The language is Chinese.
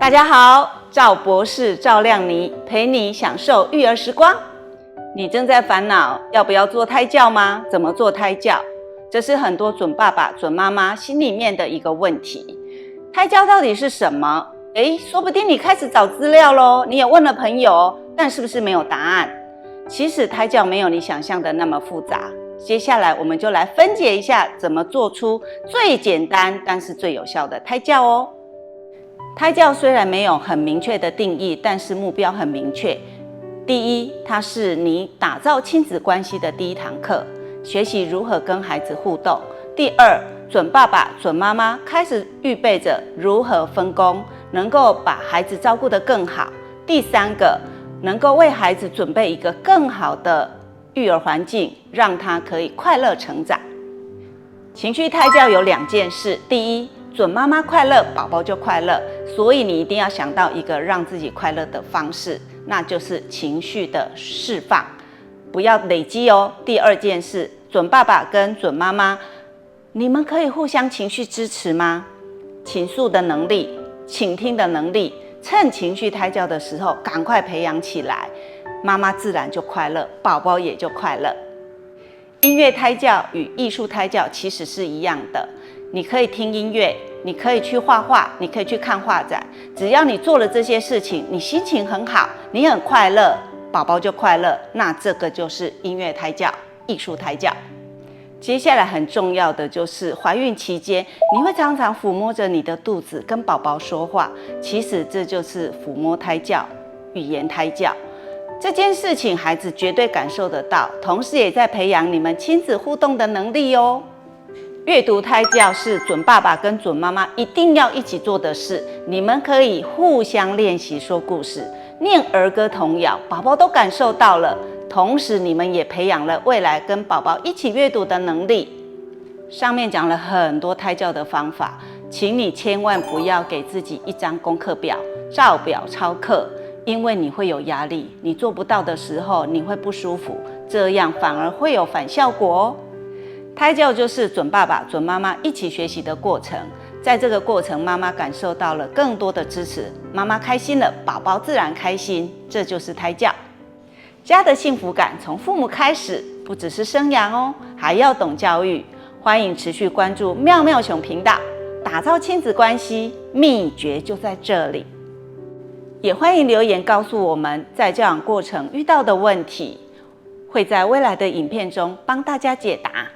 大家好，赵博士赵亮妮陪你享受育儿时光。你正在烦恼要不要做胎教吗？怎么做胎教？这是很多准爸爸、准妈妈心里面的一个问题。胎教到底是什么？说不定你开始找资料咯，你也问了朋友，但是不是没有答案？其实胎教没有你想象的那么复杂。接下来我们就来分解一下怎么做出最简单但是最有效的胎教哦。胎教虽然没有很明确的定义，但是目标很明确。第一，它是你打造亲子关系的第一堂课，学习如何跟孩子互动。第二，准爸爸、准妈妈开始预备着如何分工，能够把孩子照顾得更好。第三个，能够为孩子准备一个更好的育儿环境，让他可以快乐成长。情绪胎教有2件事，第一，准妈妈快乐，宝宝就快乐，所以你一定要想到一个让自己快乐的方式，那就是情绪的释放，不要累积哦。第2件事，准爸爸跟准妈妈，你们可以互相情绪支持吗？倾诉的能力，倾听的能力，趁情绪胎教的时候赶快培养起来，妈妈自然就快乐，宝宝也就快乐。音乐胎教与艺术胎教其实是一样的，你可以听音乐，你可以去画画，你可以去看画展，只要你做了这些事情，你心情很好，你很快乐，宝宝就快乐，那这个就是音乐胎教、艺术胎教。接下来很重要的就是怀孕期间，你会常常抚摸着你的肚子跟宝宝说话，其实这就是抚摸胎教、语言胎教。这件事情孩子绝对感受得到，同时也在培养你们亲子互动的能力哦。阅读胎教是准爸爸跟准妈妈一定要一起做的事，你们可以互相练习说故事、念儿歌童谣，宝宝都感受到了，同时你们也培养了未来跟宝宝一起阅读的能力。上面讲了很多胎教的方法，请你千万不要给自己一张功课表，照表操课，因为你会有压力，你做不到的时候你会不舒服，这样反而会有反效果哦。胎教就是准爸爸、准妈妈一起学习的过程，在这个过程，妈妈感受到了更多的支持，妈妈开心了，宝宝自然开心，这就是胎教。家的幸福感从父母开始，不只是生养哦，还要懂教育。欢迎持续关注妙妙熊频道，打造亲子关系秘诀就在这里。也欢迎留言告诉我们在教养过程遇到的问题，会在未来的影片中帮大家解答。